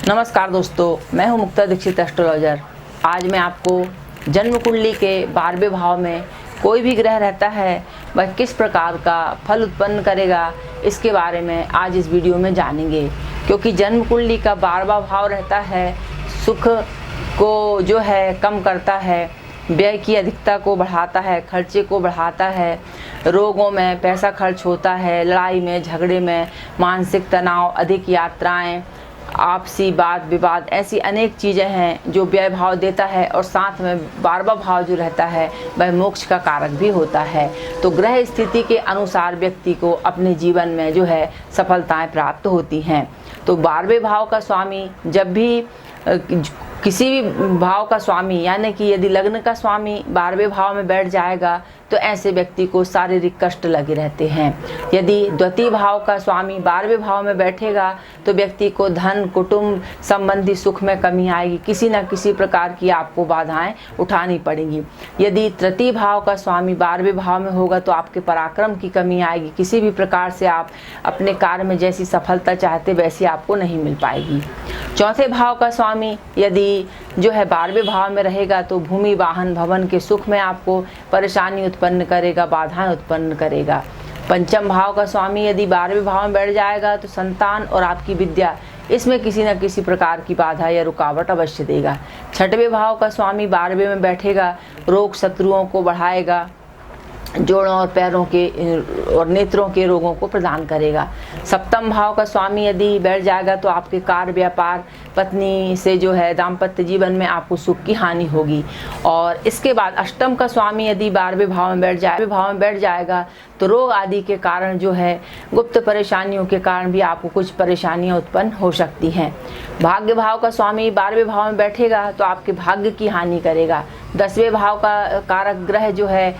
नमस्कार दोस्तों, मैं हूं मुक्ता दीक्षित एस्ट्रोलॉजर। आज मैं आपको जन्म कुंडली के 12वें भाव में कोई भी ग्रह रहता है वह किस प्रकार का फल उत्पन्न करेगा, इसके बारे में आज इस वीडियो में जानेंगे। क्योंकि जन्म कुंडली का 12वां भाव रहता है सुख को जो है कम करता है, व्यय की अधिकता को बढ़ाता है, खर्चे को बढ़ाता है, रोगों में पैसा खर्च होता है, लड़ाई में, झगड़े में, मानसिक तनाव, अधिक यात्राएं, आपसी वाद विवाद, ऐसी अनेक चीज़ें हैं जो व्यय भाव देता है। और साथ में 12वां भाव जो रहता है वह मोक्ष का कारक भी होता है। तो ग्रह स्थिति के अनुसार व्यक्ति को अपने जीवन में जो है सफलताएं प्राप्त होती हैं। तो 12वें भाव का स्वामी जब भी किसी भी भाव का स्वामी, यानी कि यदि लग्न का स्वामी 12वें भाव में बैठ जाएगा तो ऐसे व्यक्ति को शारीरिक कष्ट लगे रहते हैं। यदि द्वितीय भाव का स्वामी 12वें भाव में बैठेगा तो व्यक्ति को धन, कुटुंब संबंधी सुख में कमी आएगी, किसी न किसी प्रकार की आपको बाधाएं उठानी पड़ेंगी। यदि तृतीय भाव का स्वामी 12वें भाव में होगा तो आपके पराक्रम की कमी आएगी, किसी भी प्रकार से आप अपने कार्य में जैसी सफलता चाहते वैसी आपको नहीं मिल पाएगी। चौथे भाव का स्वामी यदि जो है 12वें भाव में रहेगा तो भूमि, वाहन, भवन के सुख में आपको परेशानी उत्पन्न करेगा, बाधाएं उत्पन्न करेगा। पंचम भाव का स्वामी यदि 12वें भाव में बैठ जाएगा तो संतान और आपकी विद्या, इसमें किसी न किसी प्रकार की बाधा या रुकावट अवश्य देगा। छठवें भाव का स्वामी 12वें में बैठेगा, रोग शत्रुओं को बढ़ाएगा, जोड़ों और पैरों के और नेत्रों के रोगों को प्रदान करेगा। सप्तम भाव का स्वामी यदि बैठ जाएगा तो आपके कार्य, व्यापार, पत्नी से जो है दाम्पत्य जीवन में आपको सुख की हानि होगी। और इसके बाद अष्टम का स्वामी यदि 12वें भाव में बैठ जाएगा तो रोग आदि के कारण जो है गुप्त परेशानियों के कारण भी आपको कुछ परेशानियां उत्पन्न हो सकती हैं। भाग्य भाव का स्वामी 12वें भाव में बैठेगा तो आपके भाग्य की हानि करेगा। 10वें भाव का कारक ग्रह जो है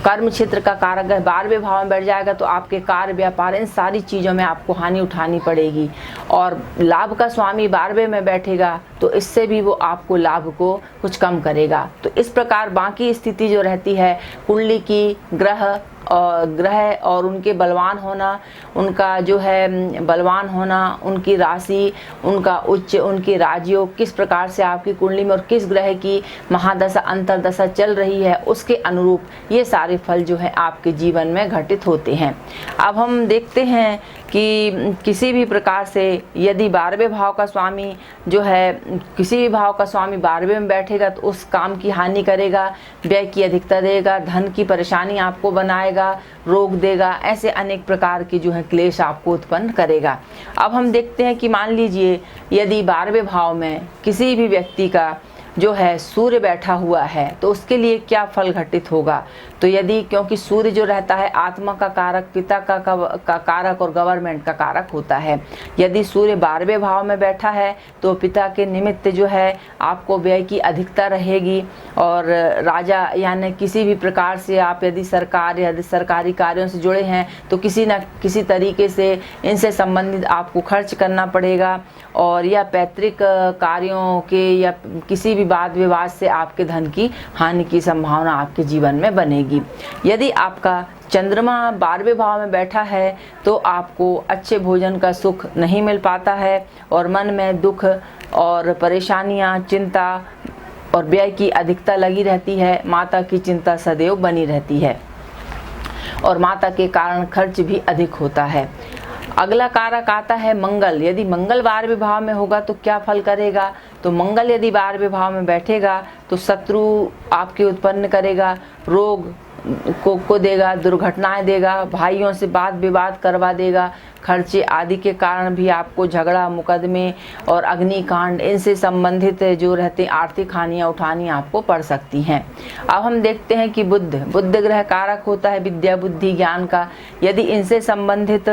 कर्म क्षेत्र का कारक ग्रह 12वें भाव में बैठ जाएगा तो आपके कार्य, व्यापार, इन सारी चीज़ों में आपको हानि उठानी पड़ेगी। और लाभ का स्वामी 12वें में बैठेगा तो इससे भी वो आपको लाभ को कुछ कम करेगा। तो इस प्रकार बाकी स्थिति जो रहती है कुंडली की ग्रह और उनके बलवान होना, उनका जो है बलवान होना, उनकी राशि, उनका उच्च, उनकी राजयोग, किस प्रकार से आपकी कुंडली में और किस ग्रह की महादशा अंतरदशा चल रही है, उसके अनुरूप ये सारे फल जो है आपके जीवन में घटित होते हैं। अब हम देखते हैं कि किसी भी प्रकार से यदि 12वें भाव का स्वामी जो है, किसी भी भाव का स्वामी 12वें में बैठेगा तो उस काम की हानि करेगा, व्यय की अधिकता देगा, धन की परेशानी आपको बनाएगा, रोग देगा, ऐसे अनेक प्रकार की जो है क्लेश आपको उत्पन्न करेगा। अब हम देखते हैं कि मान लीजिए यदि 12वें भाव में किसी भी व्यक्ति का जो है सूर्य बैठा हुआ है तो उसके लिए क्या फल घटित होगा। तो यदि, क्योंकि सूर्य जो रहता है आत्मा का कारक, पिता का कारक और गवर्नमेंट का कारक होता है। यदि सूर्य 12वें भाव में बैठा है तो पिता के निमित्त जो है आपको व्यय की अधिकता रहेगी। और राजा यानी किसी भी प्रकार से आप यदि सरकारी कार्यों से जुड़े हैं तो किसी न किसी तरीके से इनसे संबंधित आपको खर्च करना पड़ेगा। और या पैतृक कार्यों के या किसी भी वाद विवाद से आपके धन की हानि की संभावना आपके जीवन में बनेगी। यदि आपका चंद्रमा 12वें भाव में बैठा है तो आपको अच्छे भोजन का सुख नहीं मिल पाता है और मन में दुख और परेशानियां, चिंता और व्यय की अधिकता लगी रहती है। माता की चिंता सदैव बनी रहती है और माता के कारण खर्च भी अधिक होता है। अगला कारक आता है मंगल। यदि मंगल 12वें भाव में होगा तो क्या फल करेगा। तो मंगल यदि 12वें भाव में बैठेगा तो शत्रु आपके उत्पन्न करेगा, रोग को देगा, दुर्घटनाएं देगा, भाइयों से वाद विवाद करवा देगा, खर्चे आदि के कारण भी आपको झगड़ा, मुकदमे और अग्निकांड, इनसे संबंधित जो रहते आर्थिक हानियां उठानी आपको पड़ सकती हैं। अब हम देखते हैं कि बुध ग्रह कारक होता है विद्या, बुद्धि, ज्ञान का। यदि इनसे संबंधित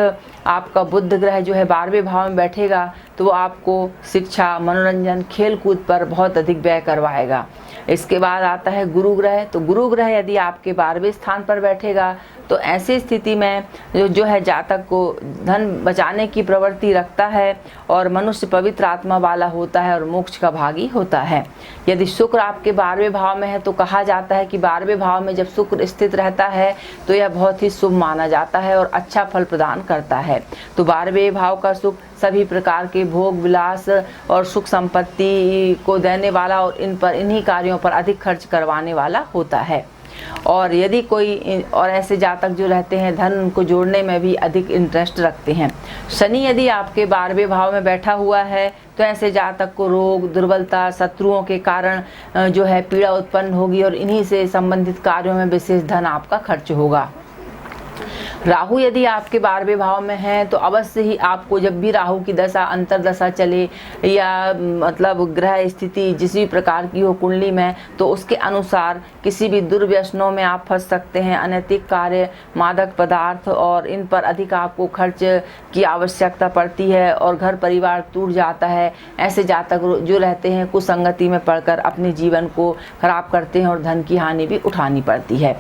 आपका बुध ग्रह जो है 12वें भाव में बैठेगा तो वो आपको शिक्षा, मनोरंजन, खेल कूद पर बहुत अधिक व्यय करवाएगा। इसके बाद आता है गुरु ग्रह। तो गुरु ग्रह यदि आपके 12वें स्थान पर बैठेगा तो ऐसी स्थिति में जो है जातक को धन बचाने की प्रवृत्ति रखता है और मनुष्य पवित्र आत्मा वाला होता है और मोक्ष का भागी होता है। यदि शुक्र आपके 12वें भाव में है तो कहा जाता है कि 12वें भाव में जब शुक्र स्थित रहता है तो यह बहुत ही शुभ माना जाता है और अच्छा फल प्रदान करता है। तो 12वें भाव का शुक्र सभी प्रकार के भोग विलास और सुख संपत्ति को देने वाला और इन्हीं कार्यों पर अधिक खर्च करवाने वाला होता है। और यदि कोई और ऐसे जातक जो रहते हैं धन को जोड़ने में भी अधिक इंटरेस्ट रखते हैं। शनि यदि आपके 12वें भाव में बैठा हुआ है तो ऐसे जातक को रोग, दुर्बलता, शत्रुओं के कारण जो है पीड़ा उत्पन्न होगी और इन्हीं से संबंधित कार्यों में विशेष धन आपका खर्च होगा। राहु यदि आपके 12वें भाव में है तो अवश्य ही आपको जब भी राहु की दशा अंतर्दशा चले या मतलब ग्रह स्थिति जिस भी प्रकार की हो कुंडली में, तो उसके अनुसार किसी भी दुर्व्यसनों में आप फंस सकते हैं। अनैतिक कार्य, मादक पदार्थ और इन पर अधिक आपको खर्च की आवश्यकता पड़ती है और घर परिवार टूट जाता है। ऐसे जातक जो रहते हैं कुसंगति में पड़कर अपने जीवन को खराब करते हैं और धन की हानि भी उठानी पड़ती है।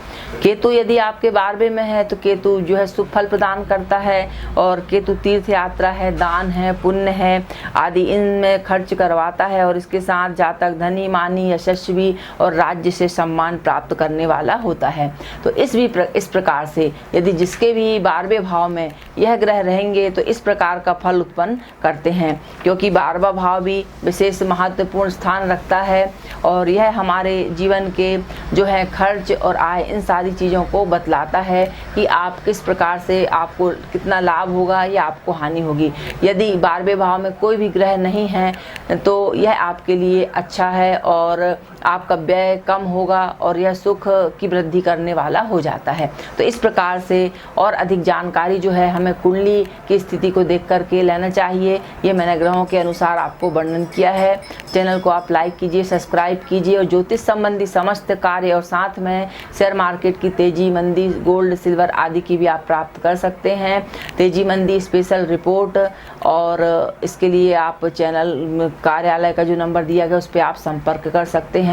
केतु यदि आपके 12वें में है तो केतु जो है शुभ फल प्रदान करता है और केतु तीर्थ यात्रा है, दान है, पुण्य है आदि इनमें खर्च करवाता है और इसके साथ जातक धनी, मानी, यशस्वी और राज्य से सम्मान प्राप्त करने वाला होता है। तो इस प्रकार से यदि जिसके भी 12वें भाव में यह ग्रह रहेंगे तो इस प्रकार का फल उत्पन्न करते हैं, क्योंकि 12वां भाव भी विशेष महत्वपूर्ण स्थान रखता है और यह हमारे जीवन के जो है खर्च और आय इन सारी चीज़ों को बतलाता है कि आप किस प्रकार से आपको कितना लाभ होगा या आपको हानि होगी। यदि 12वें भाव में कोई भी ग्रह नहीं है तो यह आपके लिए अच्छा है और आपका व्यय कम होगा और यह सुख की वृद्धि करने वाला हो जाता है। तो इस प्रकार से और अधिक जानकारी जो है हमें कुंडली की स्थिति को देख करके लेना चाहिए। ये मैंने ग्रहों के अनुसार आपको वर्णन किया है। चैनल को आप लाइक कीजिए, सब्सक्राइब कीजिए और ज्योतिष संबंधी समस्त कार्य और साथ में शेयर मार्केट की तेजी मंदी, गोल्ड सिल्वर आदि की भी आप प्राप्त कर सकते हैं। तेजी मंदी स्पेशल रिपोर्ट और इसके लिए आप चैनल कार्यालय का जो नंबर दिया गया उस पर आप संपर्क कर सकते हैं।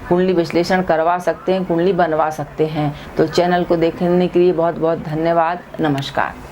कुंडली विश्लेषण करवा सकते हैं, कुंडली बनवा सकते हैं। तो चैनल को देखने के लिए बहुत बहुत धन्यवाद। नमस्कार।